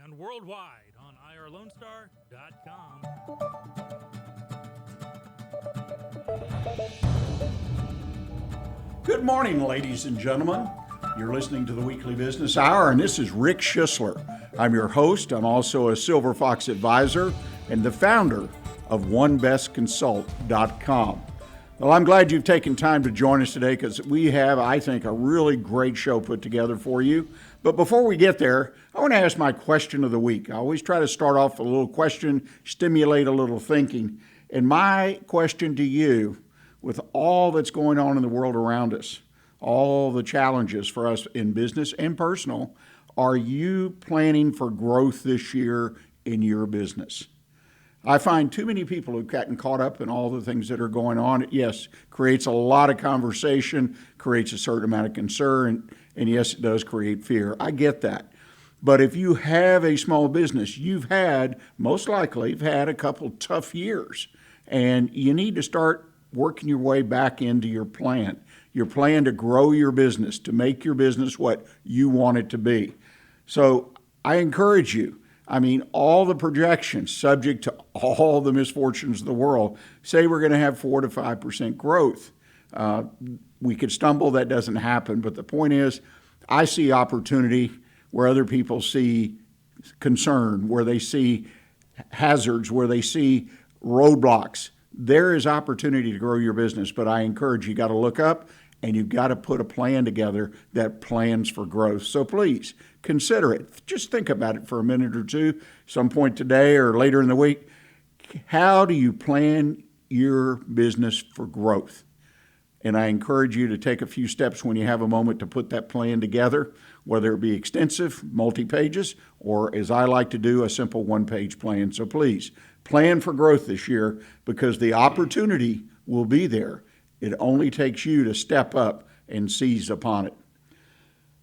and worldwide on irlonestar.com. Good morning, ladies and gentlemen. You're listening to the Weekly Business Hour, and this is Rick Schisler. I'm your host. I'm also a Silver Fox advisor and the founder of OneBestConsult.com. Well, I'm glad you've taken time to join us today because we have, I think, a really great show put together for you. But before we get there, I want to ask my question of the week. I always try to start off with a little question, stimulate a little thinking. And my question to you, with all that's going on in the world around us, all the challenges for us in business and personal, are you planning for growth this year in your business? I find too many people who've gotten caught up in all the things that are going on. Yes, creates a lot of conversation, creates a certain amount of concern, and yes, it does create fear. I get that. But if you have a small business, most likely, you've had a couple tough years, and you need to start working your way back into your plan to grow your business, to make your business what you want it to be. So I encourage you. All the projections, subject to all the misfortunes of the world, say we're going to have 4 to 5% growth. We could stumble, that doesn't happen. But the point is, I see opportunity where other people see concern, where they see hazards, where they see roadblocks. There is opportunity to grow your business, but I encourage you got to look up and you've got to put a plan together that plans for growth. So please consider it. Just think about it for a minute or two, some point today or later in the week. How do you plan your business for growth? And I encourage you to take a few steps when you have a moment to put that plan together, whether it be extensive, multi-pages, or as I like to do, a simple one-page plan. So please, plan for growth this year because the opportunity will be there. It only takes you to step up and seize upon it.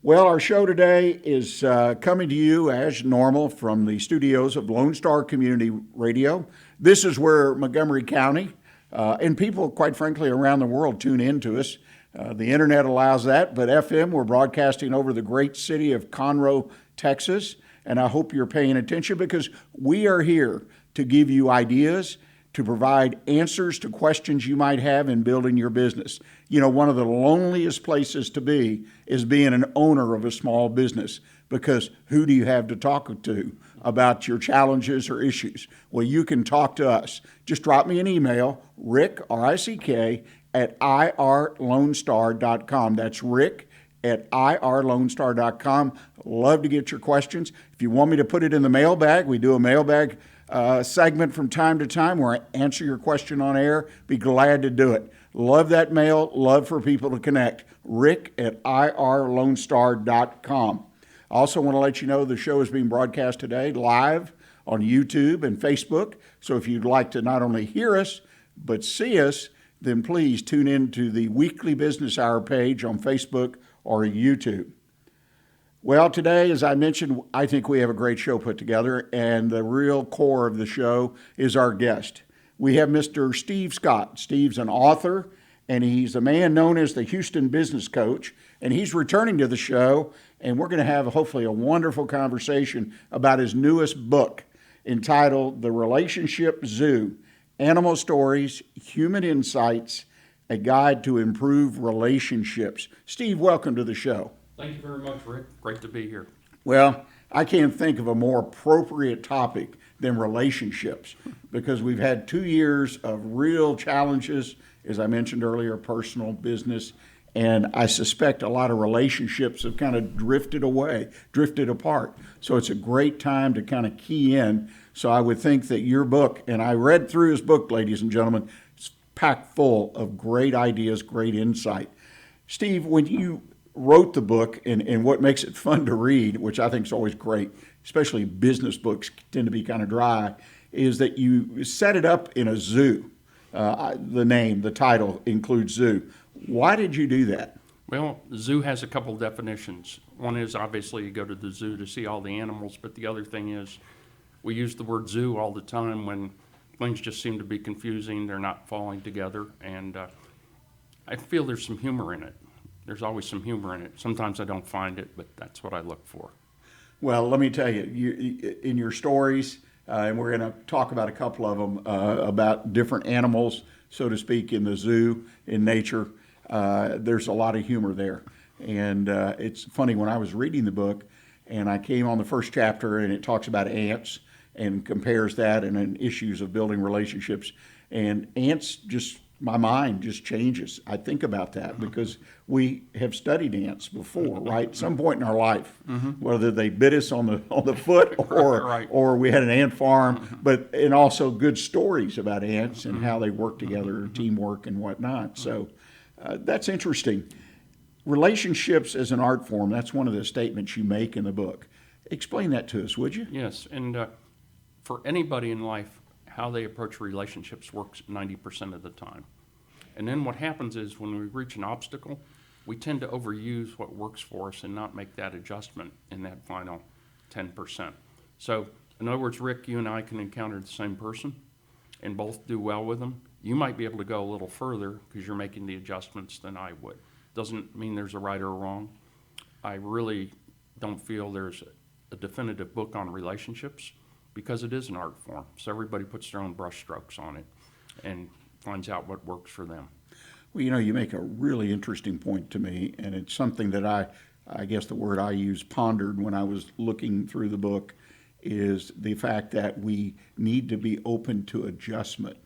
Well, our show today is coming to you as normal from the studios of Lone Star Community Radio. This is where Montgomery County and people, quite frankly, around the world tune in to us. The internet allows that, but FM, we're broadcasting over the great city of Conroe, Texas, and I hope you're paying attention because we are here to give you ideas, to provide answers to questions you might have in building your business. You know, one of the loneliest places to be is being an owner of a small business because who do you have to talk to about your challenges or issues? Well, you can talk to us. Just drop me an email, Rick, R-I-C-K, at irlonestar.com. That's Rick at irlonestar.com. Love to get your questions. If you want me to put it in the mailbag, we do a mailbag segment from time to time where I answer your question on air. Be glad to do it. Love that mail. Love for people to connect. Rick at irlonestar.com. I also want to let you know the show is being broadcast today live on YouTube and Facebook. So if you'd like to not only hear us, but see us, then please tune in to the Weekly Business Hour page on Facebook or YouTube. Well, today, as I mentioned, I think we have a great show put together, and the real core of the show is our guest. We have Mr. Steve Scott. Steve's an author, and he's a man known as the Houston Business Coach, and he's returning to the show, and we're going to have hopefully a wonderful conversation about his newest book entitled The Relationship Zoo, Animal Stories, Human Insights, a Guide to Improve Relationships. Steve, welcome to the show. Thank you very much, Rick. Great to be here. Well, I can't think of a more appropriate topic than relationships because we've had 2 years of real challenges, as I mentioned earlier, personal, business, and I suspect a lot of relationships have kind of drifted apart. So it's a great time to kind of key in. So I would think that your book, and I read through his book, ladies and gentlemen, it's packed full of great ideas, great insight. Steve, when you wrote the book, and what makes it fun to read, which I think is always great, especially business books tend to be kind of dry, is that you set it up in a zoo. The title includes zoo. Why did you do that? Well, the zoo has a couple definitions. One is obviously you go to the zoo to see all the animals, but the other thing is we use the word zoo all the time when things just seem to be confusing, they're not falling together, and I feel there's some humor in it. There's always some humor in it. Sometimes I don't find it, but that's what I look for. Well, let me tell you, in your stories, and we're going to talk about a couple of them about different animals, so to speak, in the zoo, in nature. There's a lot of humor there. And it's funny, when I was reading the book and I came on the first chapter and it talks about ants and compares that and then issues of building relationships. And ants just, my mind just changes. I think about that because we have studied ants before, right? At some point in our life, whether they bit us on the foot or Right. or we had an ant farm, but and also good stories about ants and how they work together, teamwork and whatnot. So that's interesting. Relationships as an art form, that's one of the statements you make in the book. Explain that to us, would you? Yes, and for anybody in life, how they approach relationships works 90% of the time. And then what happens is when we reach an obstacle, we tend to overuse what works for us and not make that adjustment in that final 10%. So, in other words, Rick, you and I can encounter the same person and both do well with them. You might be able to go a little further because you're making the adjustments than I would. Doesn't mean there's a right or a wrong. I really don't feel there's a definitive book on relationships because it is an art form. So everybody puts their own brush strokes on it and finds out what works for them. Well, you make a really interesting point to me, and it's something that I guess the word I used, pondered when I was looking through the book, is the fact that we need to be open to adjustment.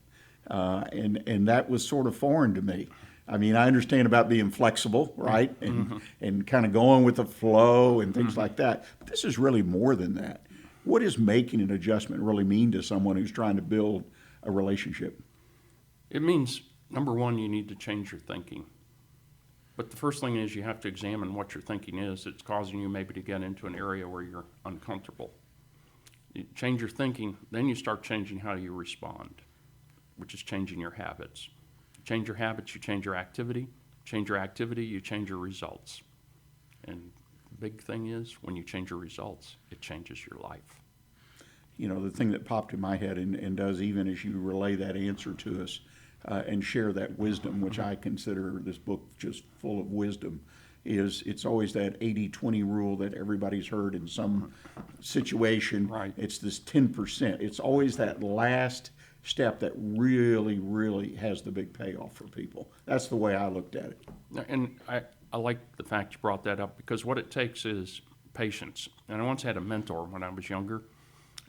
And that was sort of foreign to me. I mean, I understand about being flexible, right? And kind of going with the flow and things like that. But this is really more than that. What does making an adjustment really mean to someone who's trying to build a relationship? It means, number one, you need to change your thinking. But the first thing is you have to examine what your thinking is. It's causing you maybe to get into an area where you're uncomfortable. You change your thinking, then you start changing how you respond, which is changing your habits. Change your habits, you change your activity. Change your activity, you change your results. And the big thing is, when you change your results, it changes your life. The thing that popped in my head and does even as you relay that answer to us and share that wisdom, which I consider this book just full of wisdom, is it's always that 80-20 rule that everybody's heard in some situation. Right. It's this 10%. It's always that last step that really, really has the big payoff for people. That's the way I looked at it. And I like the fact you brought that up because what it takes is patience. And I once had a mentor when I was younger,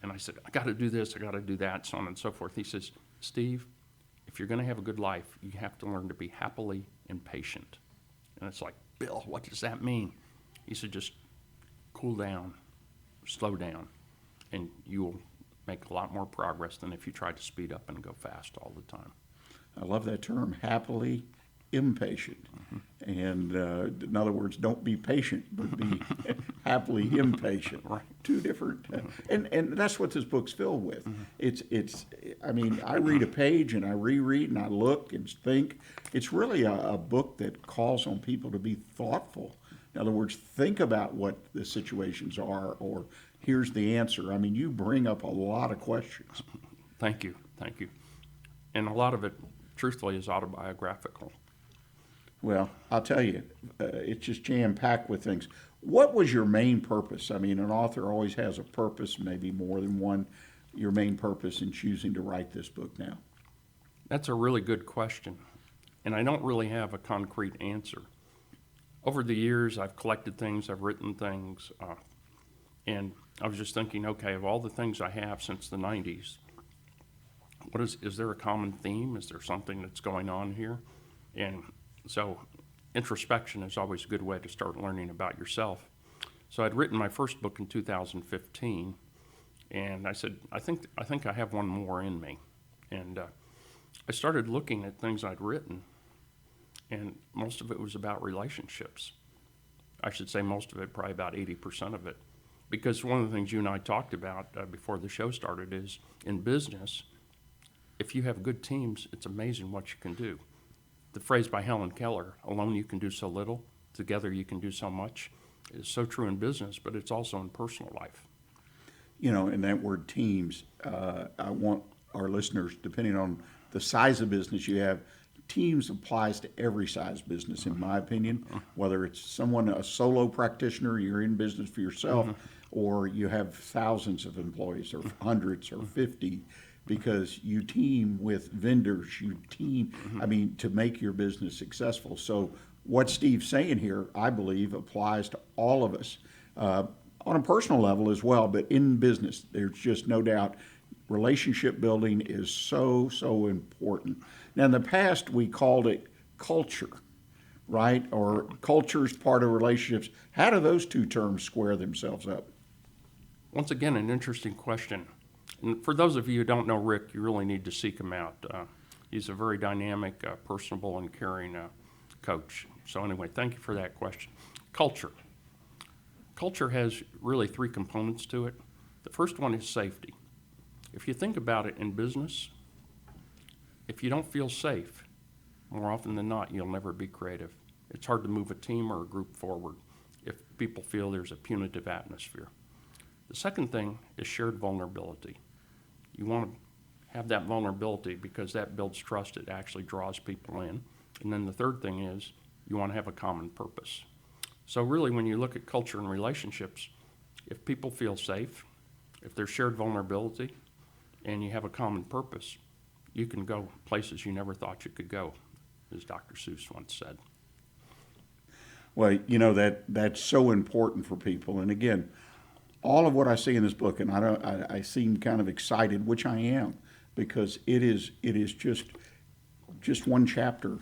and I said, I got to do this, I got to do that, so on and so forth. He says, Steve, if you're going to have a good life, you have to learn to be happily impatient. And it's like, Bill, what does that mean? He said, just cool down, slow down, and you will make a lot more progress than if you try to speed up and go fast all the time. I love that term, happily impatient. And in other words, don't be patient, but be happily impatient. Right. Two different, and that's what this book's filled with. It's. I mean, I read a page and I reread and I look and think. It's really a book that calls on people to be thoughtful. In other words, think about what the situations are, or here's the answer. I mean, you bring up a lot of questions. Thank you. And a lot of it, truthfully, is autobiographical. Well, I'll tell you, it's just jam-packed with things. What was your main purpose? I mean, an author always has a purpose, maybe more than one. Your main purpose in choosing to write this book now? That's a really good question, and I don't really have a concrete answer. Over the years, I've collected things, I've written things, and I was just thinking, okay, of all the things I have since the 90s, is there a common theme? Is there something that's going on here? And so introspection is always a good way to start learning about yourself. So I'd written my first book in 2015, and I said, I think I have one more in me. And I started looking at things I'd written, and most of it was about relationships. I should say most of it, probably about 80% of it. Because one of the things you and I talked about before the show started is, in business, if you have good teams, it's amazing what you can do. The phrase by Helen Keller, alone you can do so little, together you can do so much, is so true in business, but it's also in personal life. And that word teams, I want our listeners, depending on the size of business you have, teams applies to every size business, in my opinion, whether it's a solo practitioner, you're in business for yourself, or you have thousands of employees or hundreds or 50, because you team with vendors, you team, to make your business successful. So what Steve's saying here, I believe, applies to all of us on a personal level as well, but in business, there's just no doubt relationship building is so, so important. Now, in the past, we called it culture, right? Or culture is part of relationships. How do those two terms square themselves up? Once again, an interesting question. And for those of you who don't know Rick, you really need to seek him out. He's a very dynamic, personable, and caring coach. So anyway, thank you for that question. Culture. Culture has really three components to it. The first one is safety. If you think about it in business, if you don't feel safe, more often than not, you'll never be creative. It's hard to move a team or a group forward if people feel there's a punitive atmosphere. The second thing is shared vulnerability. You want to have that vulnerability because that builds trust. It actually draws people in. And then the third thing is you want to have a common purpose. So really, when you look at culture and relationships, if people feel safe, if there's shared vulnerability, and you have a common purpose, you can go places you never thought you could go, as Dr. Seuss once said. Well, that's so important for people. And again, all of what I see in this book, and I seem kind of excited, which I am, because it is just one chapter.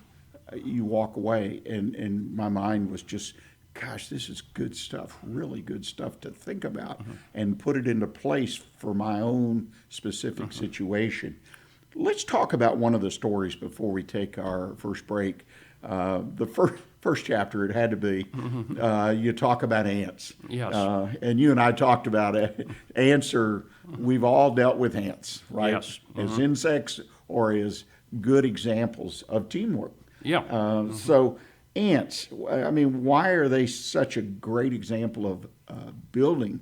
You walk away, and my mind was just, gosh, this is good stuff, really good stuff to think about and put it into place for my own specific situation. Let's talk about one of the stories before we take our first break. The first chapter, it had to be, you talk about ants. Yes. And you and I talked about it. Ants we've all dealt with ants, right? Yes. As insects or as good examples of teamwork. Yeah. So ants, why are they such a great example of building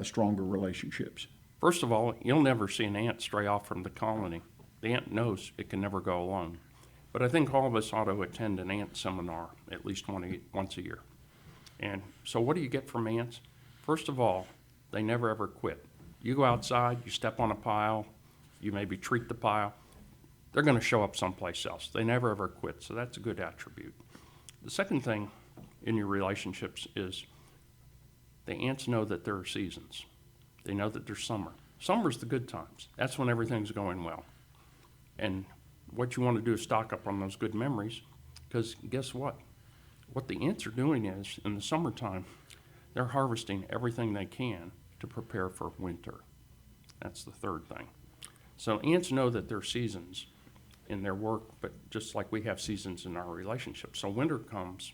stronger relationships? First of all, you'll never see an ant stray off from the colony. The ant knows it can never go alone. But I think all of us ought to attend an ant seminar at least once a year. And so what do you get from ants? First of all, they never ever quit. You go outside, you step on a pile, you maybe treat the pile, they're going to show up someplace else. They never ever quit, so that's a good attribute. The second thing in your relationships is the ants know that there are seasons. They know that there's summer. Summer's the good times. That's when everything's going well. And what you want to do is stock up on those good memories, because guess what? What the ants are doing is, in the summertime, they're harvesting everything they can to prepare for winter. That's the third thing. So ants know that there are seasons in their work, but just like we have seasons in our relationships. So winter comes,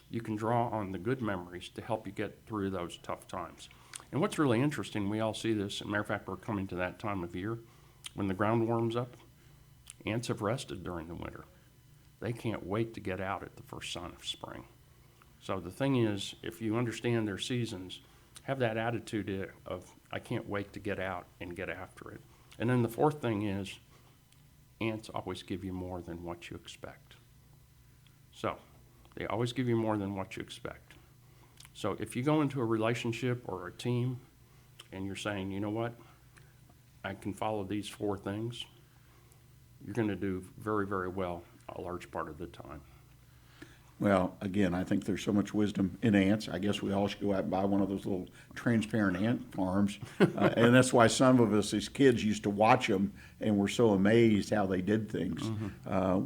you can draw on the good memories to help you get through those tough times. And what's really interesting, we all see this, as a matter of fact, we're coming to that time of year when the ground warms up. Ants have rested during the winter. They can't wait to get out at the first sign of spring. So the thing is, if you understand their seasons, have that attitude of, I can't wait to get out and get after it. And then the fourth thing is, ants always give you more than what you expect. So they always give you more than what you expect. So if you go into a relationship or a team and you're saying, you know what, I can follow these four things, you're going to do very, very well a large part of the time. Well, again, I think there's so much wisdom in ants. I guess we all should go out and buy one of those little transparent ant farms. And that's why some of us as kids used to watch them and were so amazed how they did things.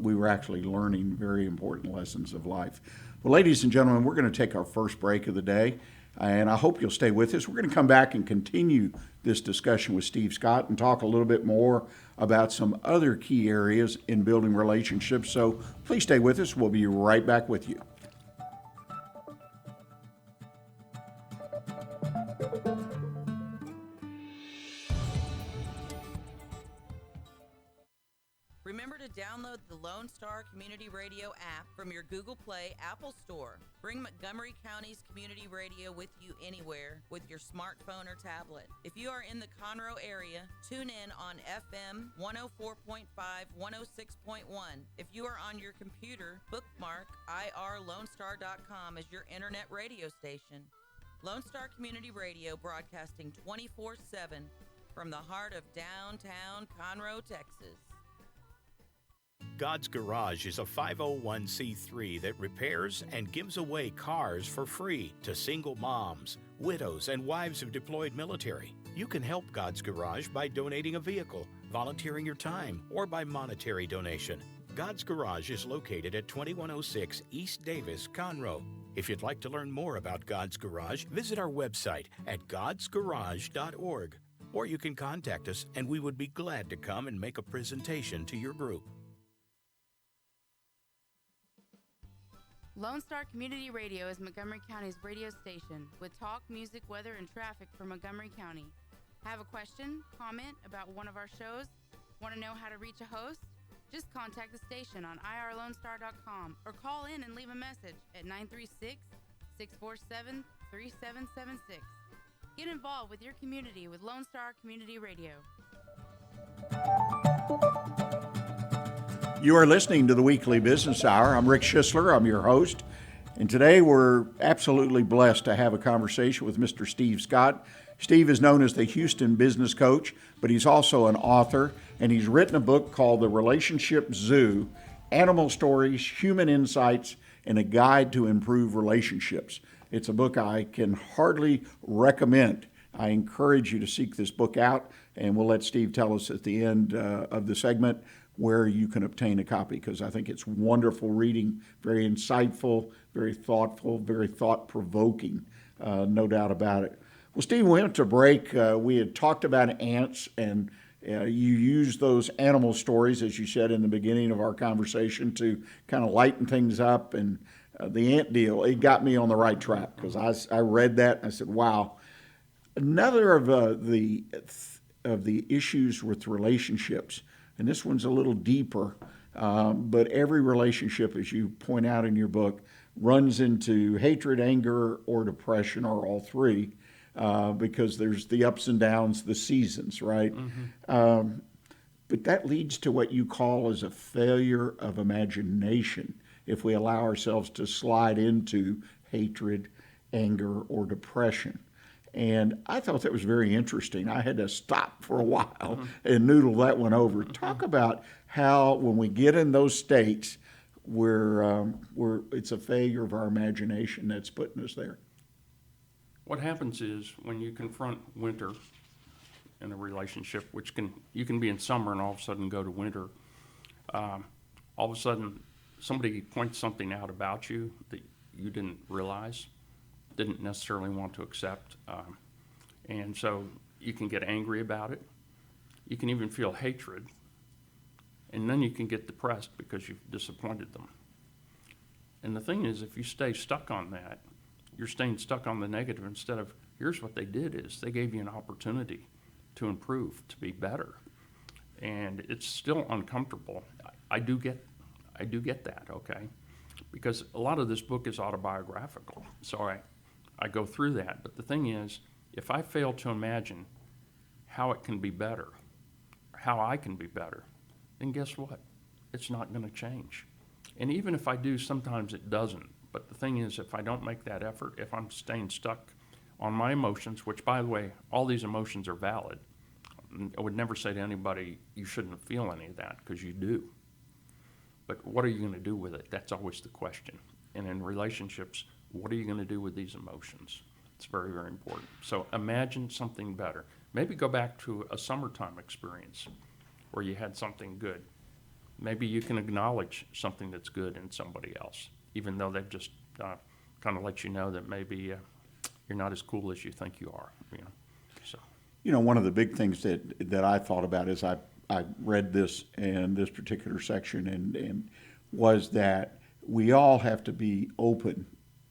We were actually learning very important lessons of life. Well, ladies and gentlemen, we're going to take our first break of the day. And I hope you'll stay with us. We're going to come back and continue this discussion with Steve Scott and talk a little bit more about some other key areas in building relationships. So please stay with us. We'll be right back with you. Remember to download the Lone Star Community Radio app from your Google Play Apple Store. Bring Montgomery County's community radio with you anywhere with your smartphone or tablet. If you are in the Conroe area, tune in on FM 104.5, 106.1. If you are on your computer, bookmark irlonestar.com as your internet radio station. Lone Star Community Radio, broadcasting 24/7 from the heart of downtown Conroe, Texas. God's Garage is a 501c3 that repairs and gives away cars for free to single moms, widows, and wives of deployed military. You can help God's Garage by donating a vehicle, volunteering your time, or by monetary donation. God's Garage is located at 2106 East Davis, Conroe. If you'd like to learn more about God's Garage, visit our website at godsgarage.org. Or you can contact us and we would be glad to come and make a presentation to your group. Lone Star Community Radio is Montgomery County's radio station with talk, music, weather, and traffic for Montgomery County. Have a question, comment about one of our shows? Want to know how to reach a host? Just contact the station on irlonestar.com or call in and leave a message at 936-647-3776. Get involved with your community with Lone Star Community Radio. You are listening to the Weekly Business Hour. I'm Rick Schisler. I'm your host. And today we're absolutely blessed to have a conversation with Mr. Steve Scott. Steve is known as the Houston Business Coach, but he's also an author, and he's written a book called The Relationship Zoo: Animal Stories, Human Insights, and a Guide to Improve Relationships. It's a book I can hardly recommend. I encourage you to seek this book out, and we'll let Steve tell us at the end of the segment where you can obtain a copy, because I think it's wonderful reading, very insightful, very thoughtful, very thought-provoking, no doubt about it. Well, Steve, we went to break. We had talked about ants, and you used those animal stories, as you said in the beginning of our conversation, to kind of lighten things up. And the ant deal, it got me on the right track, because I read that and I said, wow. Another of the issues with relationships, and this one's a little deeper, but every relationship, as you point out in your book, runs into hatred, anger, or depression, or all three, because there's the ups and downs, the seasons, right? Mm-hmm. But that leads to what you call as a failure of imagination if we allow ourselves to slide into hatred, anger, or depression. And I thought that was very interesting. I had to stop for a while and noodle that one over. Talk about how when we get in those states where it's a failure of our imagination that's putting us there. What happens is when you confront winter in a relationship, which you can be in summer and all of a sudden go to winter, all of a sudden somebody points something out about you that you didn't realize, didn't necessarily want to accept, and so you can get angry about it. You can even feel hatred, and then you can get depressed because you've disappointed them. And the thing is, if you stay stuck on that, you're staying stuck on the negative instead of, here's what they did is they gave you an opportunity to improve, to be better. And it's still uncomfortable. I do get that, okay? Because a lot of this book is autobiographical, so I go through that. But the thing is, if I fail to imagine how it can be better, how I can be better, then guess what? It's not going to change. And even if I do, sometimes it doesn't. But the thing is, if I don't make that effort, if I'm staying stuck on my emotions, which, by the way, all these emotions are valid. I would never say to anybody, you shouldn't feel any of that, because you do. But what are you going to do with it? That's always the question. And in relationships, what are you going to do with these emotions? It's very, very important. So imagine something better. Maybe go back to a summertime experience where you had something good. Maybe you can acknowledge something that's good in somebody else, even though they've just kind of let you know that maybe you're not as cool as you think you are. So. One of the big things that I thought about as I read this and this particular section and was that we all have to be open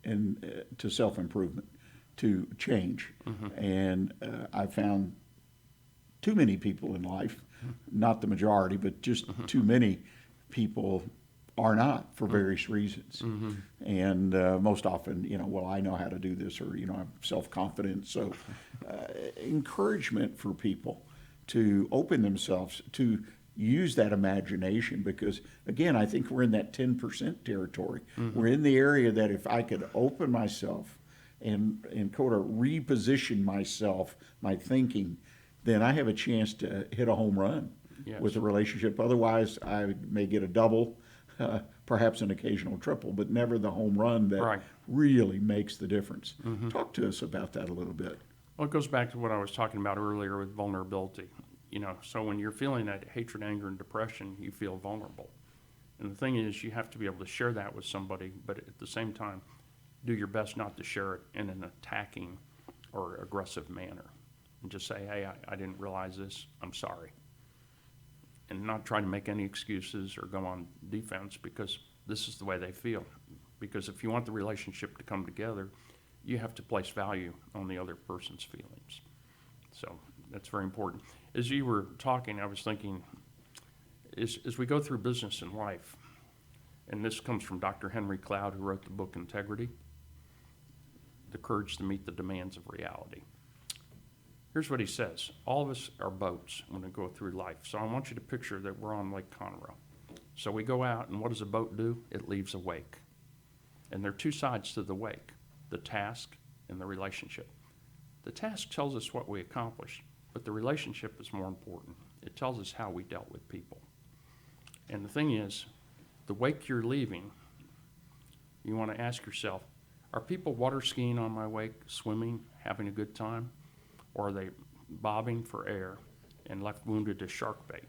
and to self-improvement, to change. Mm-hmm. And I found too many people in life, not the majority, but just too many people are not for various reasons. Mm-hmm. And most often, well, I know how to do this, or, I'm self-confident. So encouragement for people to open themselves, to use that imagination, because, again, I think we're in that 10% territory. Mm-hmm. We're in the area that if I could open myself and kind of reposition myself, my thinking, then I have a chance to hit a home run Yes. with a relationship. Otherwise, I may get a double, perhaps an occasional triple, but never the home run that Right. really makes the difference. Talk to us about that a little bit. Well, it goes back to what I was talking about earlier with vulnerability. So when you're feeling that hatred, anger, and depression, you feel vulnerable. And the thing is, you have to be able to share that with somebody, but at the same time, do your best not to share it in an attacking or aggressive manner. And just say, hey, I didn't realize this, I'm sorry. And not try to make any excuses or go on defense because this is the way they feel. Because if you want the relationship to come together, you have to place value on the other person's feelings. So that's very important. As you were talking, I was thinking, as we go through business and life, and this comes from Dr. Henry Cloud, who wrote the book Integrity, The Courage to Meet the Demands of Reality. Here's what he says. All of us are boats when we go through life. So I want you to picture that we're on Lake Conroe. So we go out, and what does a boat do? It leaves a wake. And there are two sides to the wake, the task and the relationship. The task tells us what we accomplished, but the relationship is more important. It tells us how we dealt with people. And the thing is, the wake you're leaving, you want to ask yourself, are people water skiing on my wake, swimming, having a good time? Or are they bobbing for air and left wounded as shark bait?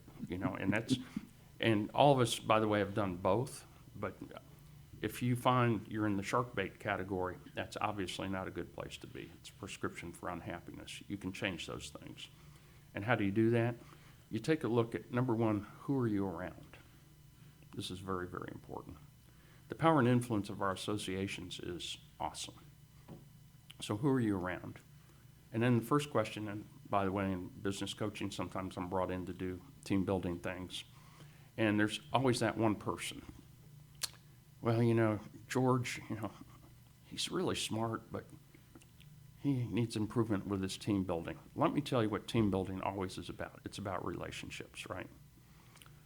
And all of us, by the way, have done both, but if you find you're in the shark bait category, that's obviously not a good place to be. It's a prescription for unhappiness. You can change those things. And how do you do that? You take a look at, number one, who are you around? This is very, very important. The power and influence of our associations is awesome. So who are you around? And then the first question, and by the way, in business coaching, sometimes I'm brought in to do team building things. And there's always that one person. Well, George, he's really smart, but he needs improvement with his team building. Let me tell you what team building always is about. It's about relationships, right?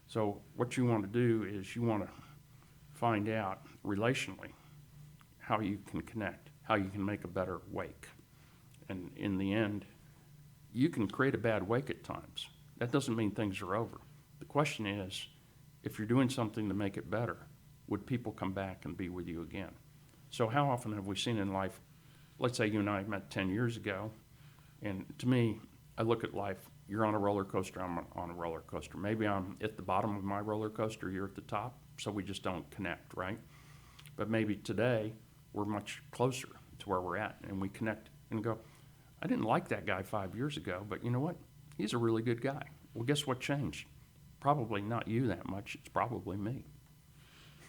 So what you want to do is you want to find out relationally how you can connect, how you can make a better wake. And in the end, you can create a bad wake at times. That doesn't mean things are over. The question is, if you're doing something to make it better, would people come back and be with you again? So how often have we seen in life, let's say you and I met 10 years ago, and to me, I look at life, you're on a roller coaster, I'm on a roller coaster. Maybe I'm at the bottom of my roller coaster, you're at the top, so we just don't connect, right? But maybe today, we're much closer to where we're at, and we connect and go, I didn't like that guy 5 years ago, but you know what? He's a really good guy. Well, guess what changed? Probably not you that much, it's probably me.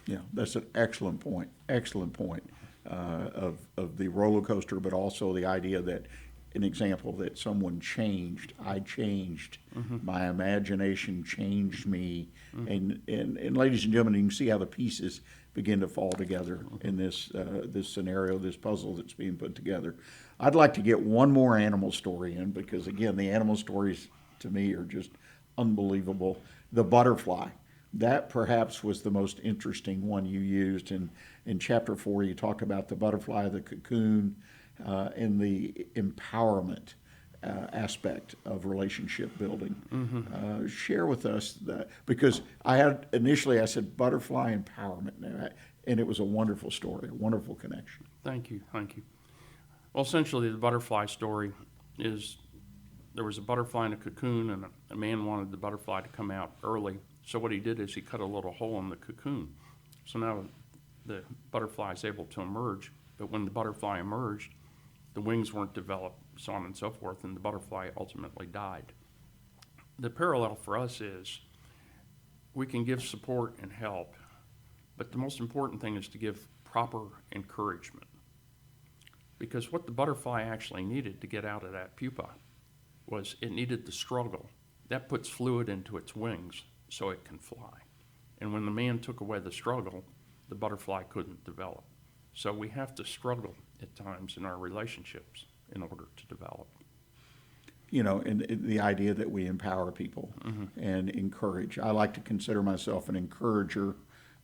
Yeah, that's an excellent point. Excellent point of the roller coaster, but also the idea that an example that someone changed. I changed. My imagination changed me. And ladies and gentlemen, you can see how the pieces begin to fall together in this scenario, this puzzle that's being put together. I'd like to get one more animal story in because, again, the animal stories to me are just unbelievable. The butterfly. That perhaps was the most interesting one you used. In Chapter 4, you talk about the butterfly, the cocoon, and the empowerment aspect of relationship building. Share with us that, because I said butterfly empowerment, and it was a wonderful story, a wonderful connection. Thank you. Well, essentially, the butterfly story is there was a butterfly in a cocoon, and a man wanted the butterfly to come out early. So what he did is he cut a little hole in the cocoon. So now the butterfly is able to emerge, but when the butterfly emerged, the wings weren't developed, so on and so forth, and the butterfly ultimately died. The parallel for us is we can give support and help, but the most important thing is to give proper encouragement. Because what the butterfly actually needed to get out of that pupa was it needed to struggle. That puts fluid into its wings so it can fly. And when the man took away the struggle, the butterfly couldn't develop. So we have to struggle at times in our relationships in order to develop. And the idea that we empower people and encourage. I like to consider myself an encourager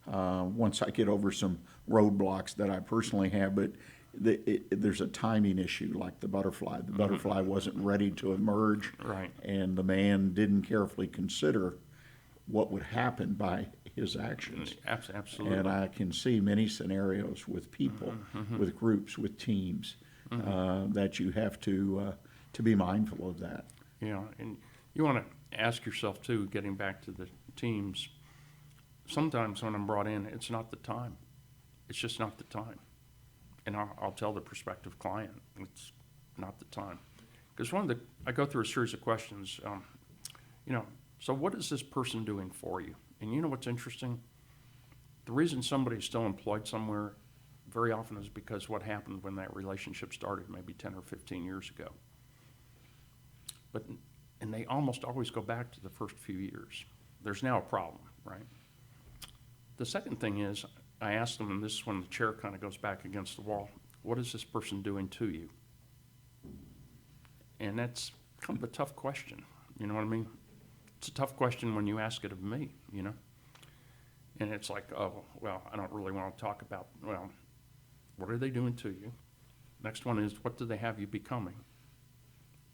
once I get over some roadblocks that I personally have, but there's a timing issue, like the butterfly. The butterfly wasn't ready to emerge, Right. and the man didn't carefully consider what would happen by his actions. Absolutely. And I can see many scenarios with people, with groups, with teams, that you have to be mindful of that. Yeah, and you want to ask yourself too, getting back to the teams, sometimes when I'm brought in, it's not the time. It's just not the time. And I'll tell the prospective client, it's not the time. Because I go through a series of questions, so what is this person doing for you? And you know what's interesting? The reason somebody's still employed somewhere very often is because what happened when that relationship started maybe 10 or 15 years ago. And they almost always go back to the first few years. There's now a problem, right? The second thing is, I ask them, and this is when the chair kind of goes back against the wall, what is this person doing to you? And that's kind of a tough question, you know what I mean? It's a tough question when you ask it of me, you know? And it's like, oh, well, I don't really want to talk about, well, what are they doing to you? Next one is, what do they have you becoming?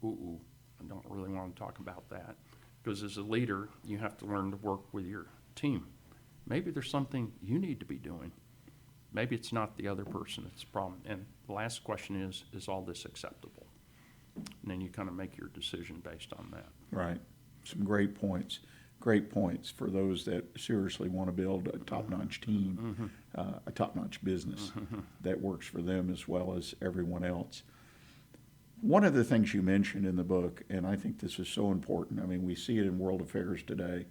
Ooh, I don't really want to talk about that. Because as a leader, you have to learn to work with your team. Maybe there's something you need to be doing. Maybe it's not the other person that's the problem. And the last question is all this acceptable? And then you kind of make your decision based on that. Right. Some great points. Great points for those that seriously want to build a top-notch team, a top-notch business that works for them as well as everyone else. One of the things you mentioned in the book, and I think this is so important, I mean, we see it in world affairs today,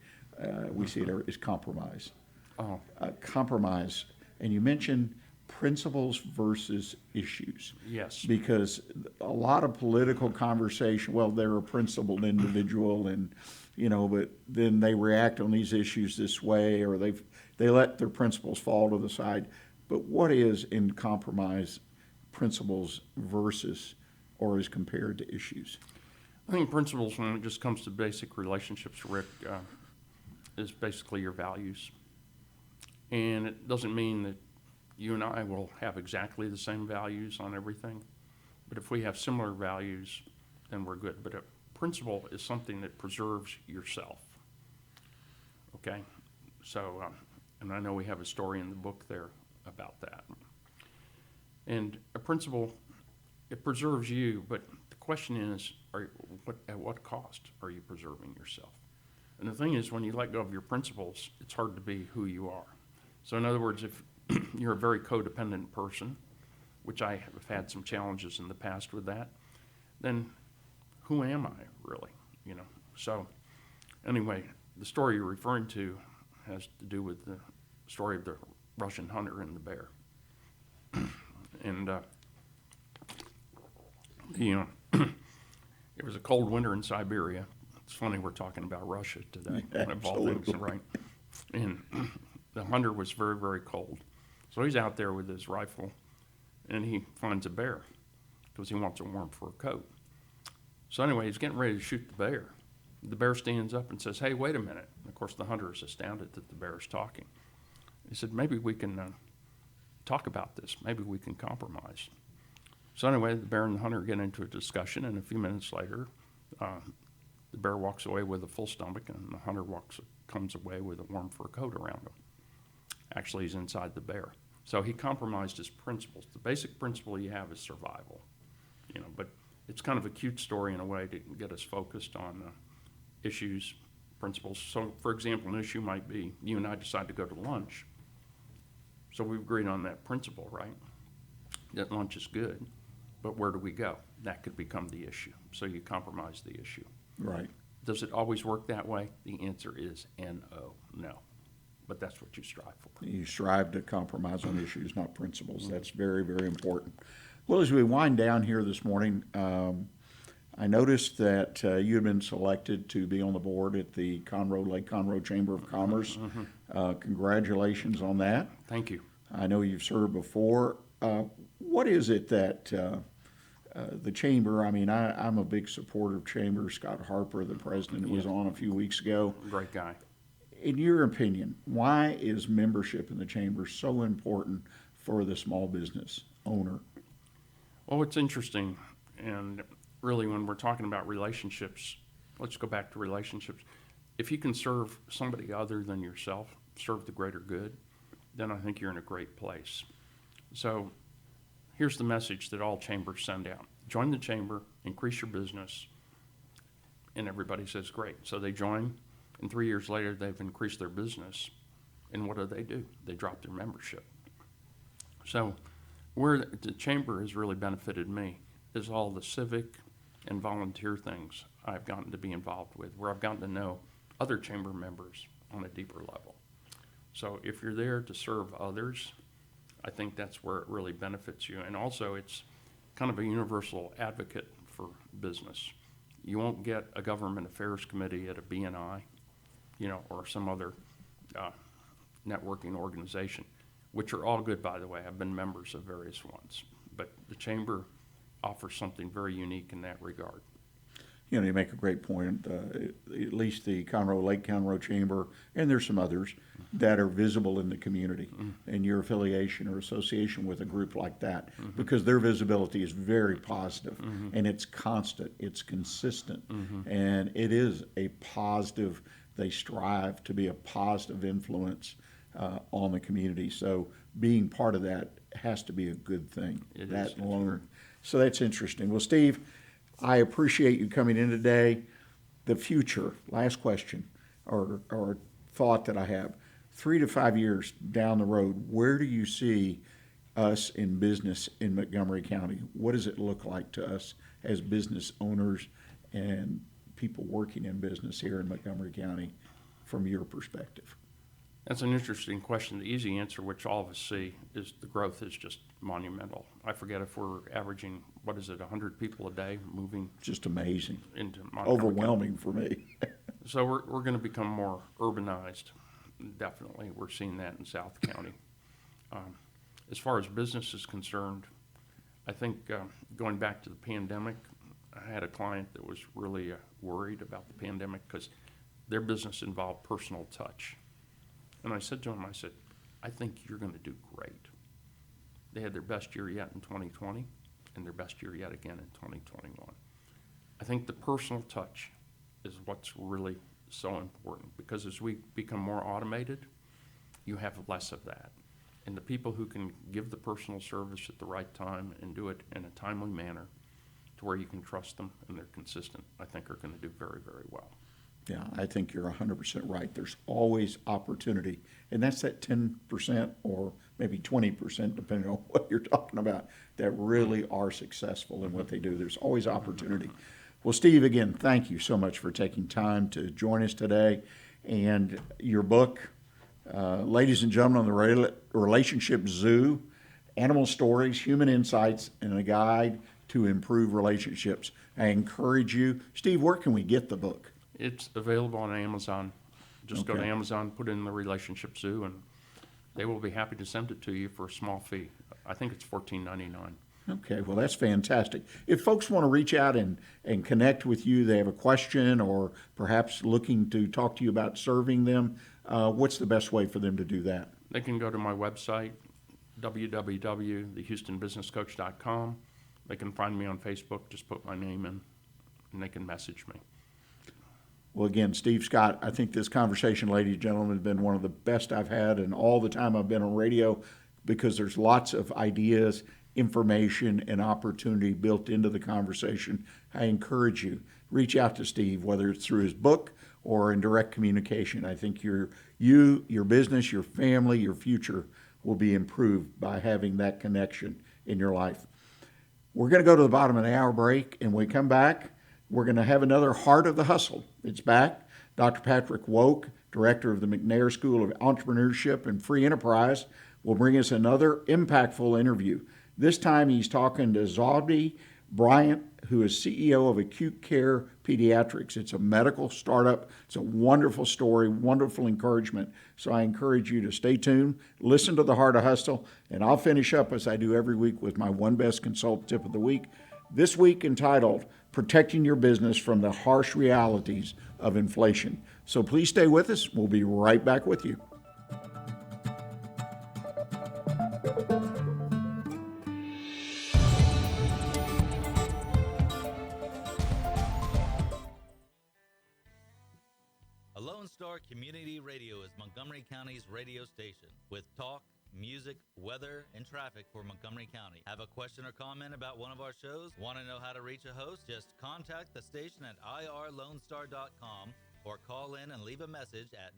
we see it is compromise. Oh, Compromise. And you mentioned principles versus issues. yes. Because a lot of political conversation, well, they're a principled individual and, but then they react on these issues this way, or they let their principles fall to the side. But what is in compromise principles versus or as compared to issues? I think principles, when it just comes to basic relationships, Rick, is basically your values. And it doesn't mean that you and I will have exactly the same values on everything. But if we have similar values, then we're good. But a principle is something that preserves yourself. Okay? So, and I know we have a story in the book there about that. And a principle, it preserves you, but the question is, at what cost are you preserving yourself? And the thing is, when you let go of your principles, it's hard to be who you are. So in other words, if you're a very codependent person, which I have had some challenges in the past with that, then who am I really, So anyway, the story you're referring to has to do with the story of the Russian hunter and the bear. And it was a cold winter in Siberia. It's funny we're talking about Russia today, of all things, right? And the hunter was very, very cold. So he's out there with his rifle, and he finds a bear because he wants a warmth for a coat. So anyway, he's getting ready to shoot the bear. The bear stands up and says, "Hey, wait a minute." And of course, the hunter is astounded that the bear is talking. He said, "Maybe we can talk about this. Maybe we can compromise." So anyway, the bear and the hunter get into a discussion, and a few minutes later, the bear walks away with a full stomach, and the hunter comes away with a warm fur coat around him. Actually, he's inside the bear. So he compromised his principles. The basic principle you have is survival, but it's kind of a cute story in a way to get us focused on issues, principles. So, for example, an issue might be you and I decide to go to lunch. So we've agreed on that principle, right? That lunch is good, but where do we go? That could become the issue. So you compromise the issue. Right. Does it always work that way? The answer is no. But that's what you strive for. You strive to compromise on issues, not principles. That's very, very important. Well, as we wind down here this morning, I noticed that you had been selected to be on the board at the Lake Conroe Chamber of Commerce. Congratulations on that. Thank you. I know you've served before. What is it that the Chamber, I'm a big supporter of Chamber. Scott Harper, the president, was on a few weeks ago. Great guy. In your opinion, why is membership in the Chamber so important for the small business owner? Well, it's interesting, and really when we're talking about relationships, let's go back to relationships. If you can serve somebody other than yourself, serve the greater good, then I think you're in a great place. So here's the message that all chambers send out. Join the chamber, increase your business, and everybody says, great. So they join, and 3 years later, they've increased their business. And what do? They drop their membership. So where the chamber has really benefited me is all the civic and volunteer things I've gotten to be involved with, where I've gotten to know other chamber members on a deeper level. So if you're there to serve others, I think that's where it really benefits you. And also it's kind of a universal advocate for business. You won't get a government affairs committee at a BNI, or some other networking organization, which are all good, by the way. I've been members of various ones. But the chamber offers something very unique in that regard. You make a great point. At least the Conroe, Lake Conroe Chamber, and there's some others that are visible in the community. And your affiliation or association with a group like that, because their visibility is very positive, and it's constant, it's consistent, and it is a positive. They strive to be a positive influence on the community. So being part of that has to be a good thing. It that is. alone. So that's interesting. Well, Steve, I appreciate you coming in today. The future, last question, or thought that I have, 3 to 5 years down the road, where do you see us in business in Montgomery County? What does it look like to us as business owners and people working in business here in Montgomery County from your perspective? That's an interesting question. The easy answer, which all of us see, is the growth is just monumental. I forget if we're averaging, 100 people a day moving Just amazing. into Montgomery Overwhelming for me. So we're going to become more urbanized. Definitely, we're seeing that in South County. As far as business is concerned, I think going back to the pandemic, I had a client that was really worried about the pandemic because their business involved personal touch. And I said to him, I think you're going to do great. They had their best year yet in 2020 and their best year yet again in 2021. I think the personal touch is what's really so important, because as we become more automated, you have less of that. And the people who can give the personal service at the right time and do it in a timely manner to where you can trust them and they're consistent, I think are going to do very, very well. Yeah, I think you're 100% right. There's always opportunity, and that's that 10% or maybe 20%, depending on what you're talking about, that really are successful in what they do. There's always opportunity. Well, Steve, again, thank you so much for taking time to join us today. And your book, ladies and gentlemen, on the Relationship Zoo, Animal Stories, Human Insights, and a Guide to Improve Relationships. I encourage you. Steve, where can we get the book? It's available on Amazon. Just go to Okay. Amazon, put in the Relationship Zoo, and they will be happy to send it to you for a small fee. I think it's $14.99. Okay, well, that's fantastic. If folks want to reach out and connect with you, they have a question or perhaps looking to talk to you about serving them, what's the best way for them to do that? They can go to my website, www.thehoustonbusinesscoach.com. They can find me on Facebook, just put my name in, and they can message me. Well, again, Steve Scott, I think this conversation, ladies and gentlemen, has been one of the best I've had in all the time I've been on radio, because there's lots of ideas, information, and opportunity built into the conversation. I encourage you, reach out to Steve, whether it's through his book or in direct communication. I think your business, your family, your future will be improved by having that connection in your life. We're going to go to the bottom of the hour break, and when we come back, we're going to have another Heart of the Hustle. It's back. Dr. Patrick Woke, director of the McNair School of Entrepreneurship and Free Enterprise, will bring us another impactful interview. This time he's talking to Zodie Bryant, who is CEO of Acute Care Pediatrics. It's a medical startup. It's a wonderful story, wonderful encouragement. So I encourage you to stay tuned, listen to the Heart of Hustle, and I'll finish up as I do every week with my One Best Consult Tip of the Week. This week entitled, Protecting Your Business from the Harsh Realities of Inflation. So please stay with us. We'll be right back with you. A Lone Star Community Radio is Montgomery County's radio station with talk, music, weather, and traffic for Montgomery County. Have a question or comment about one of our shows? Want to know how to reach a host? Just contact the station at irlonestar.com or call in and leave a message at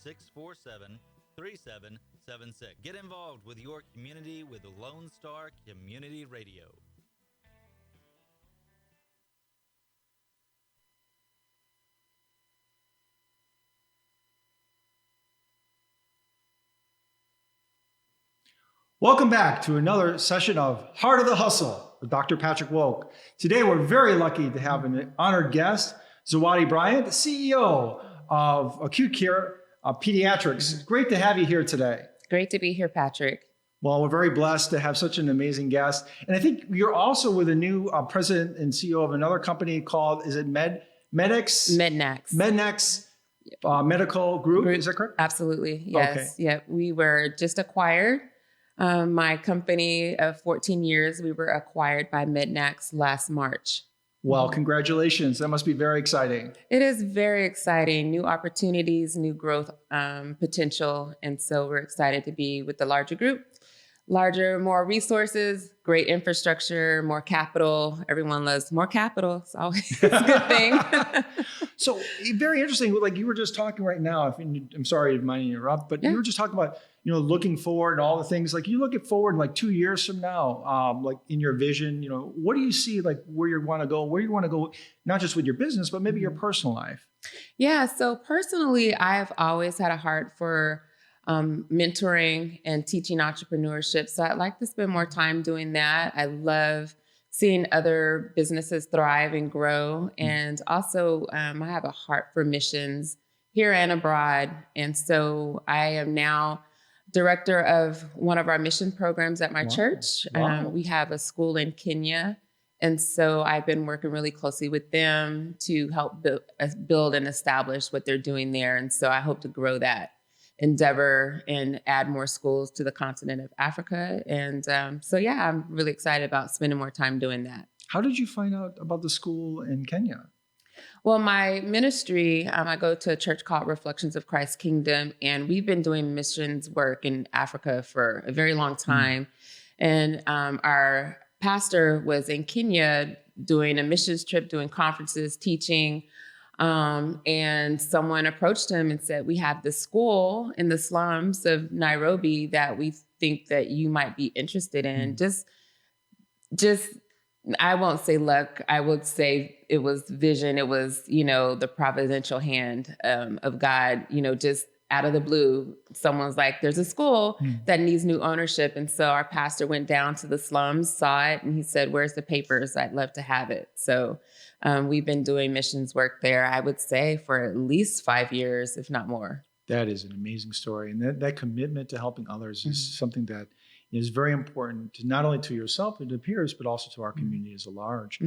936-647-3776. Get involved with your community with Lone Star Community Radio. Welcome back to another session of Heart of the Hustle with Dr. Patrick Wolk. Today, we're very lucky to have an honored guest, Zawadi Bryant, the CEO of Acute Care Pediatrics. It's great to have you here today. Great to be here, Patrick. Well, we're very blessed to have such an amazing guest. And I think you're also with a new president and CEO of another company called, is it Mednex? Mednex Medical Group, is that correct? Absolutely, yes. Okay. Yep. We were just acquired. My company of 14 years, we were acquired by Mednex last March. Well, congratulations. That must be very exciting. It is very exciting. New opportunities, new growth potential. And so we're excited to be with the larger group. Larger, more resources, great infrastructure, more capital. Everyone loves more capital. It's always a good thing. So very interesting. Like you were just talking right now, I'm sorry to mind interrupt, but you were just talking about, looking forward and all the things. Like you look at forward like 2 years from now, like in your vision, what do you see like where you want to go, not just with your business, but maybe your personal life? Yeah. So personally, I've always had a heart for mentoring and teaching entrepreneurship. So I'd like to spend more time doing that. I love seeing other businesses thrive and grow. And also I have a heart for missions here and abroad. And so I am now director of one of our mission programs at my church. We have a school in Kenya. And so I've been working really closely with them to help build and establish what they're doing there. And so I hope to grow that endeavor and add more schools to the continent of Africa. And I'm really excited about spending more time doing that. How did you find out about the school in Kenya? Well, my ministry, I go to a church called Reflections of Christ's Kingdom, and we've been doing missions work in Africa for a very long time. And our pastor was in Kenya doing a missions trip, doing conferences, teaching. And someone approached him and said, we have this school in the slums of Nairobi that we think that you might be interested in. Just I won't say luck. I would say it was vision. It was, the providential hand of God, just out of the blue. Someone's like, there's a school that needs new ownership. And so our pastor went down to the slums, saw it, and he said, where's the papers? I'd love to have it. So we've been doing missions work there, I would say, for at least 5 years, if not more. That is an amazing story. And that commitment to helping others is something that is very important, not only to yourself and to peers, but also to our community as a large.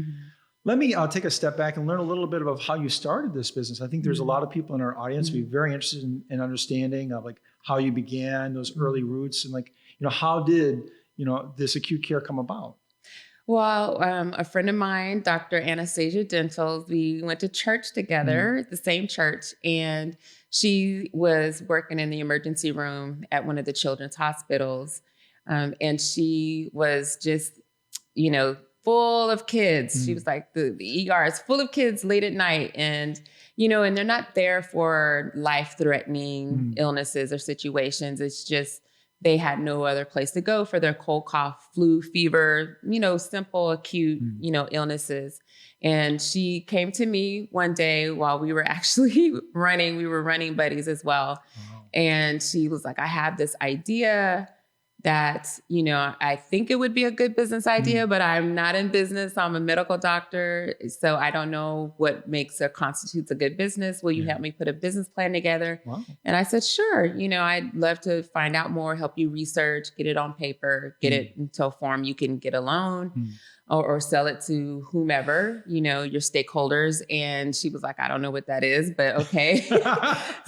Let me take a step back and learn a little bit about how you started this business. I think there's a lot of people in our audience who be very interested in understanding of like how you began, those early roots, and like, how did, this acute care come about? Well, a friend of mine, Dr. Anastasia Dental, we went to church together, the same church, and she was working in the emergency room at one of the children's hospitals. And she was just, full of kids. She was like, the ER is full of kids late at night. And, and they're not there for life-threatening illnesses or situations. It's just, they had no other place to go for their cold, cough, flu, fever, simple, acute, illnesses. And she came to me one day while we were actually running. We were running buddies as well. And she was like, I have this idea that, I think it would be a good business idea, but I'm not in business. I'm a medical doctor. So I don't know what constitutes a good business. Will you help me put a business plan together? Wow. And I said, sure. I'd love to find out more, help you research, get it on paper, get it into a form you can get a loan or sell it to whomever, your stakeholders. And she was like, I don't know what that is, but okay.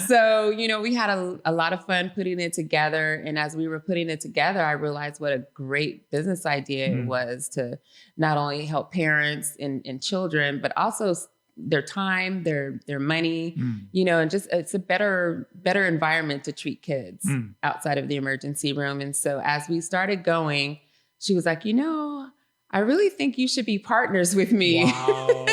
So, we had a lot of fun putting it together. And as we were putting it together, I realized what a great business idea it was to not only help parents and children, but also their time, their money, you know, and just it's a better environment to treat kids outside of the emergency room. And so as we started going, she was like, you know, I really think you should be partners with me. Wow.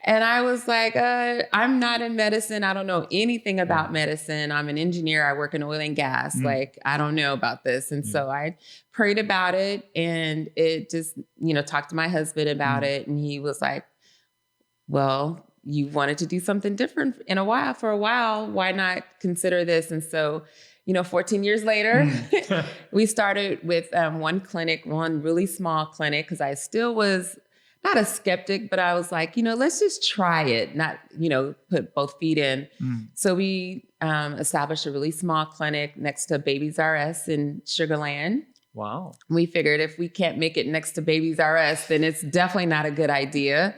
And I was like, I'm not in medicine. I don't know anything about medicine. I'm an engineer. I work in oil and gas. Like, I don't know about this. And so I prayed about it, and it just, you know, talked to my husband about it. And he was like, well, you wanted to do something different for a while. Why not consider this? And so, you know, 14 years later, we started with one really small clinic, because I still was not a skeptic, but I was like, you know, let's just try it, not, you know, put both feet in. So we established a really small clinic next to Babies R Us in Sugar Land. Wow. We figured if we can't make it next to Babies R Us, then it's definitely not a good idea.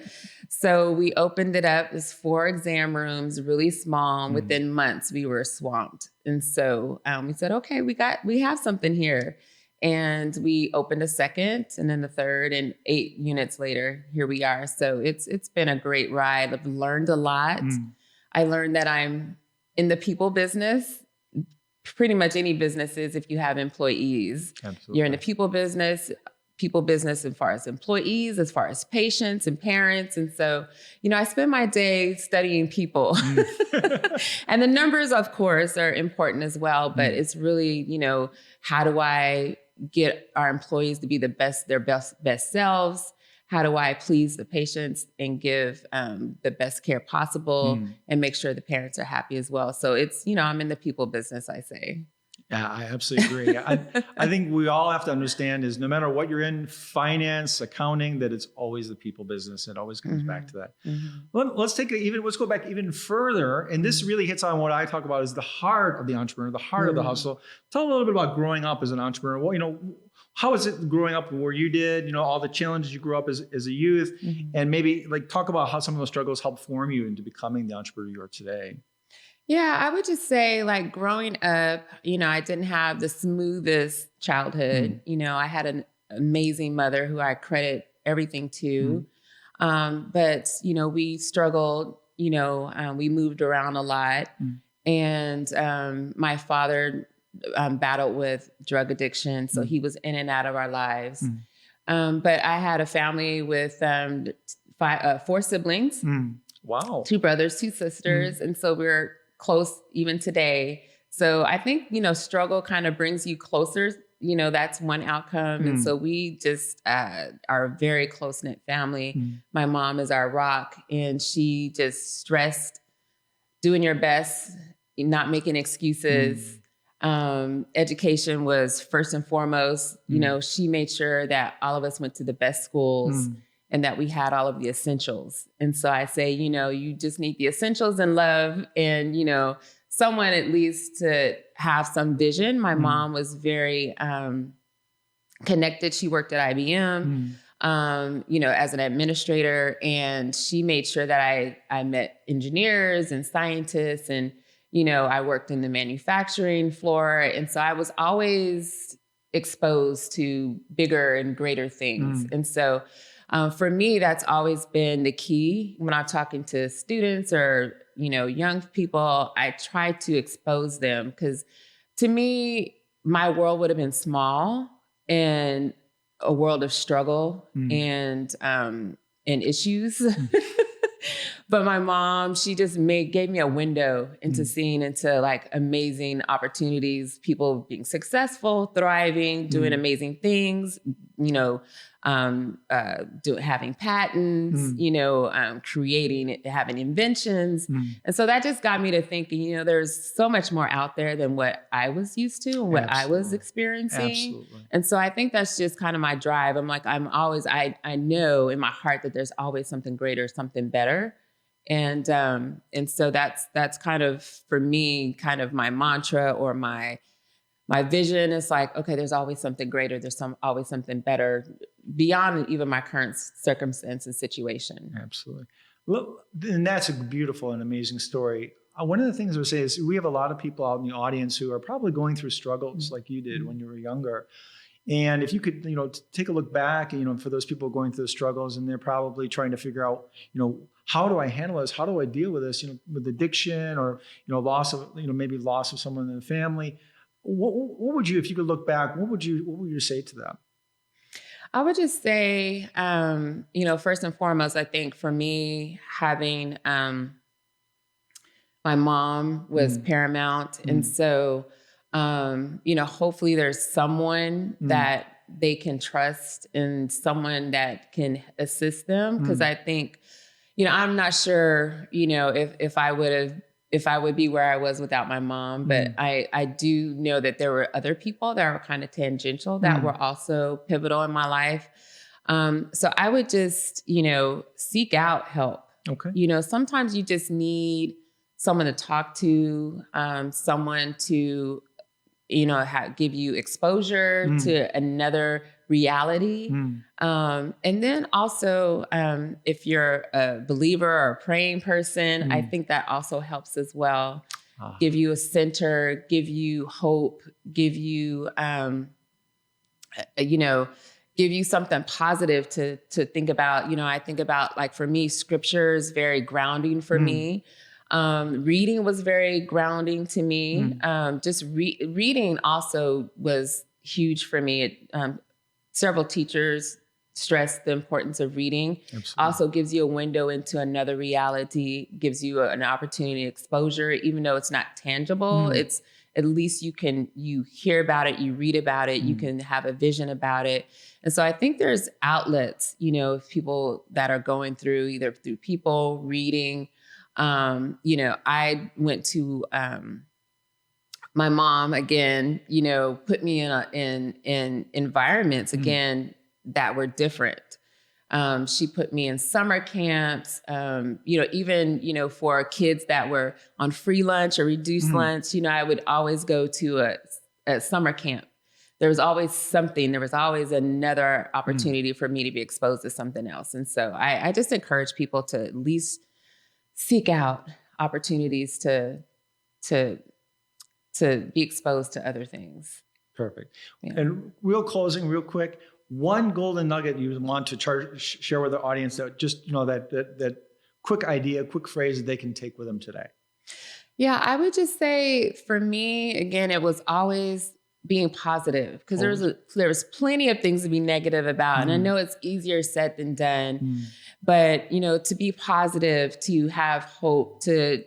So we opened it up as 4 exam rooms, really small. And within months, we were swamped. And so we said, okay, we have something here. And we opened a second, and then the third, and 8 units later, here we are. So it's been a great ride. I've learned a lot. I learned that I'm in the people business. Pretty much any business is if you have employees. Absolutely. You're in the people business as far as employees, as far as patients and parents. And so, you know, I spend my day studying people. And the numbers, of course, are important as well, but it's really, you know, how do I get our employees to be their best selves? How do I please the patients and give the best care possible and make sure the parents are happy as well? So it's, you know, I'm in the people business, I say. Yeah, I absolutely agree. I think we all have to understand is no matter what you're in, finance, accounting, that it's always the people business. It always comes back to that. Let's go back even further. And this really hits on what I talk about is the heart of the entrepreneur, the heart of the hustle. Tell a little bit about growing up as an entrepreneur. Well, you know, how was it growing up where you did, you know, all the challenges you grew up as a youth, and maybe like talk about how some of those struggles helped form you into becoming the entrepreneur you are today. Yeah, I would just say, like, growing up, you know, I didn't have the smoothest childhood. You know, I had an amazing mother who I credit everything to. But, you know, we struggled, you know, we moved around a lot. And my father battled with drug addiction. So he was in and out of our lives. But I had a family with 4 siblings. Wow. 2 brothers, 2 sisters. And so we're close even today. So I think, you know, struggle kind of brings you closer. You know, that's one outcome. And so we just are a very close-knit family. My mom is our rock, and she just stressed doing your best, not making excuses. Education was first and foremost. You know, she made sure that all of us went to the best schools and that we had all of the essentials. And so I say, you know, you just need the essentials and love, and, you know, someone at least to have some vision. My mom was very connected. She worked at IBM, you know, as an administrator, and she made sure that I met engineers and scientists, and, you know, I worked in the manufacturing floor. And so I was always exposed to bigger and greater things. And so for me, that's always been the key. When I'm talking to students or, you know, young people, I try to expose them, because to me, my world would have been small in a world of struggle and issues. But my mom, she just gave me a window into seeing into like amazing opportunities, people being successful, thriving, doing amazing things, you know, having patents, you know, having inventions. And so that just got me to thinking, you know, there's so much more out there than what I was used to and what I was experiencing. And so I think that's just kind of my drive. I'm like, I know in my heart that there's always something greater, something better. And so that's kind of, for me, kind of my mantra or my vision is like, okay, there's always something greater. There's always something better beyond even my current circumstance and situation. Absolutely. Well, and that's a beautiful and amazing story. One of the things I would say is we have a lot of people out in the audience who are probably going through struggles like you did when you were younger. And if you could, take a look back, for those people going through the struggles, and they're probably trying to figure out, how do I handle this? How do I deal with this? With addiction or, loss of, maybe loss of someone in the family. What would you, if you could look back, what would you say to them? I would just say, first and foremost, I think for me, having my mom was paramount. And so, hopefully there's someone that they can trust and someone that can assist them. Because I think, I'm not sure, if I would be where I was without my mom, but I do know that there were other people that were kind of tangential that were also pivotal in my life. So I would just, seek out help. Okay. Sometimes you just need someone to talk to, someone to, give you exposure to another reality. And then also, if you're a believer or a praying person, I think that also helps as well. Give you a center, give you hope, give you, give you something positive to think about. I think about, like, for me, scripture is very grounding for me. Reading was very grounding to me. Just reading also was huge for me. Several teachers stressed the importance of reading. Absolutely. Also gives you a window into another reality, gives you an opportunity, exposure, even though it's not tangible. It's at least you hear about it, you read about it, you can have a vision about it. And so I think there's outlets, people that are going through, either through people reading. I went to my mom again, put me in environments again that were different. She put me in summer camps, even, for kids that were on free lunch or reduced lunch, I would always go to a summer camp. There was always something, there was always another opportunity for me to be exposed to something else. And so I just encourage people to at least seek out opportunities to be exposed to other things. Perfect. Yeah. And closing real quick, one golden nugget you want to share with the audience that just, that quick idea, quick phrase that they can take with them today. Yeah, I would just say for me, again, it was always being positive, because there was plenty of things to be negative about. And I know it's easier said than done, but, to be positive, to have hope, to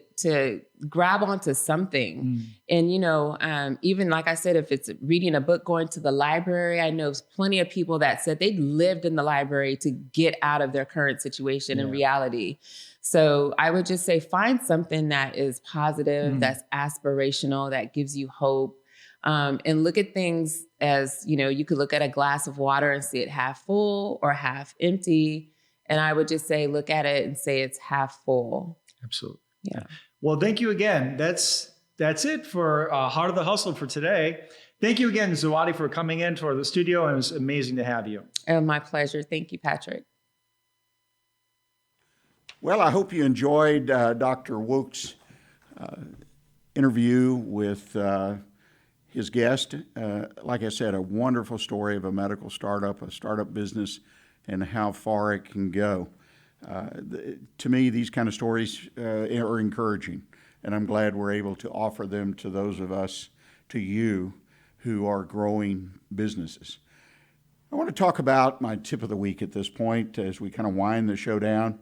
grab onto something. And, even like I said, if it's reading a book, going to the library, I know plenty of people that said they lived in the library to get out of their current situation and reality. So I would just say, find something that is positive, that's aspirational, that gives you hope. And look at things as, you could look at a glass of water and see it half full or half empty. And I would just say, look at it and say it's half full. Absolutely. Yeah. Well, thank you again. That's it for Heart of the Hustle for today. Thank you again, Zawadi, for coming into the studio. And it was amazing to have you. Oh, my pleasure. Thank you, Patrick. Well, I hope you enjoyed Dr. Wook's interview with his guest. Like I said, a wonderful story of a medical startup, a startup business, and how far it can go. To me, these kind of stories are encouraging, and I'm glad we're able to offer them to those of us, to you, who are growing businesses. I want to talk about my tip of the week at this point as we kind of wind the show down.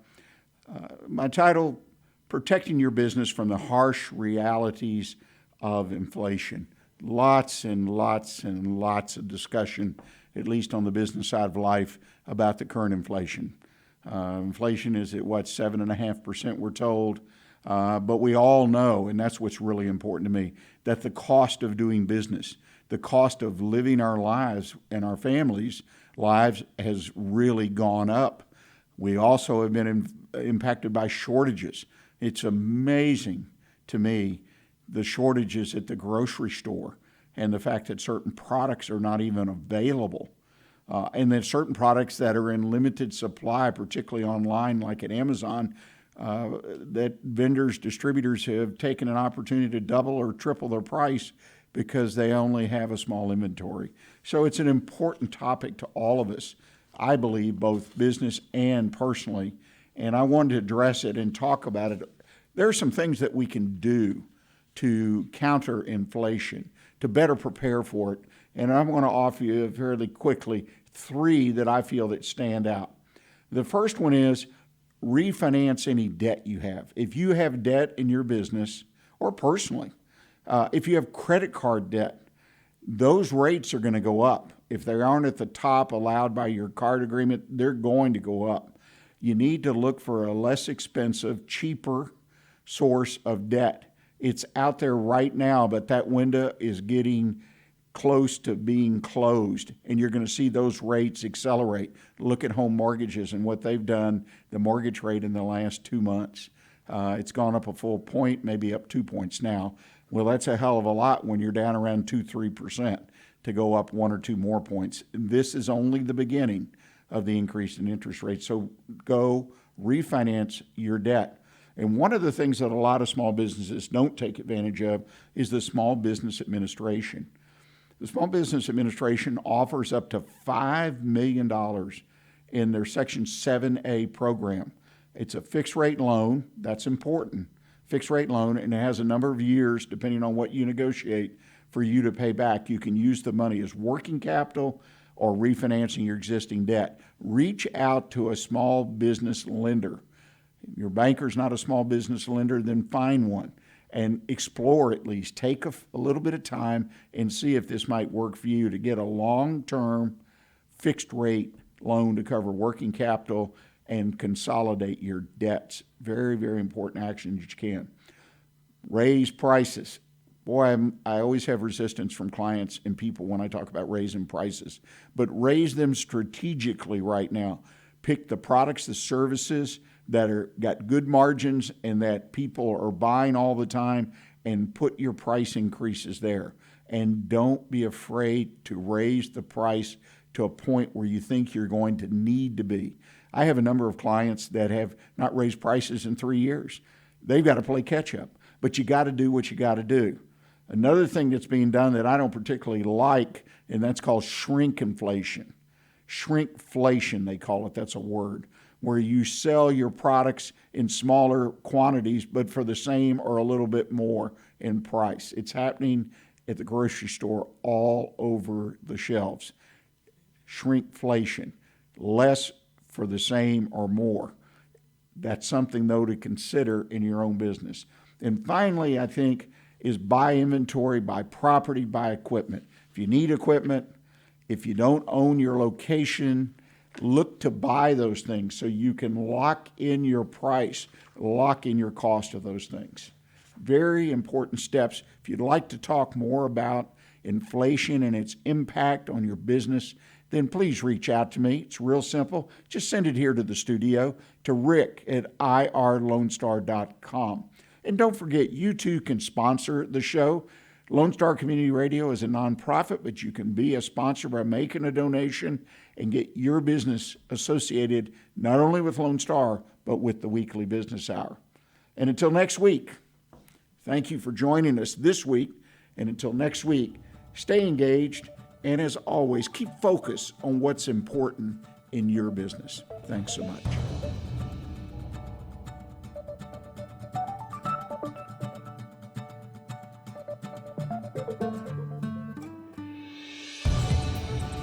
My title, Protecting Your Business from the Harsh Realities of Inflation. Lots and lots and lots of discussion, at least on the business side of life, about the current inflation. Inflation is at 7.5%, we're told. But we all know, and that's what's really important to me, that the cost of doing business, the cost of living our lives and our families' lives has really gone up. We also have been impacted by shortages. It's amazing to me, the shortages at the grocery store and the fact that certain products are not even available. And then certain products that are in limited supply, particularly online, like at Amazon, that vendors, distributors have taken an opportunity to double or triple their price because they only have a small inventory. So it's an important topic to all of us, I believe, both business and personally. And I wanted to address it and talk about it. There are some things that we can do to counter inflation, to better prepare for it. And I'm going to offer you fairly quickly 3 that I feel that stand out. The first one is refinance any debt you have. If you have debt in your business or personally, if you have credit card debt, those rates are going to go up. If they aren't at the top allowed by your card agreement, they're going to go up. You need to look for a less expensive, cheaper source of debt. It's out there right now, but that window is getting close to being closed, and you're going to see those rates accelerate. Look at home mortgages and what they've done, the mortgage rate in the last 2 months. It's gone up a full point, maybe up 2 points now. Well, that's a hell of a lot when you're down around 2-3% to go up 1 or 2 more points. This is only the beginning of the increase in interest rates. So go refinance your debt. And one of the things that a lot of small businesses don't take advantage of is the Small Business Administration. The Small Business Administration offers up to $5 million in their Section 7A program. It's a fixed rate loan. That's important. Fixed rate loan, and it has a number of years, depending on what you negotiate, for you to pay back. You can use the money as working capital or refinancing your existing debt. Reach out to a small business lender. If your banker's not a small business lender, then find one and explore at least. Take a little bit of time and see if this might work for you to get a long-term fixed rate loan to cover working capital and consolidate your debts. Very, very important action that you can. Raise prices. Boy, I always have resistance from clients and people when I talk about raising prices, but raise them strategically right now. Pick the products, the services that are got good margins and that people are buying all the time, and put your price increases there. And don't be afraid to raise the price to a point where you think you're going to need to be. I have a number of clients that have not raised prices in 3 years. They've got to play catch up, but you got to do what you got to do. Another thing that's being done that I don't particularly like, and that's called shrinkflation. Shrinkflation, they call it. That's a word, where you sell your products in smaller quantities, but for the same or a little bit more in price. It's happening at the grocery store all over the shelves. Shrinkflation, less for the same or more. That's something, though, to consider in your own business. And finally, I think, is buy inventory, buy property, buy equipment. If you need equipment, if you don't own your location, look to buy those things so you can lock in your price, lock in your cost of those things. Very important steps. If you'd like to talk more about inflation and its impact on your business, then please reach out to me. It's real simple. Just send it here to the studio to rick@irlonestar.com. And don't forget, you too can sponsor the show. Lone Star Community Radio is a nonprofit, but you can be a sponsor by making a donation and get your business associated not only with Lone Star, but with the Weekly Business Hour. And until next week, thank you for joining us this week. And until next week, stay engaged. And as always, keep focus on what's important in your business. Thanks so much.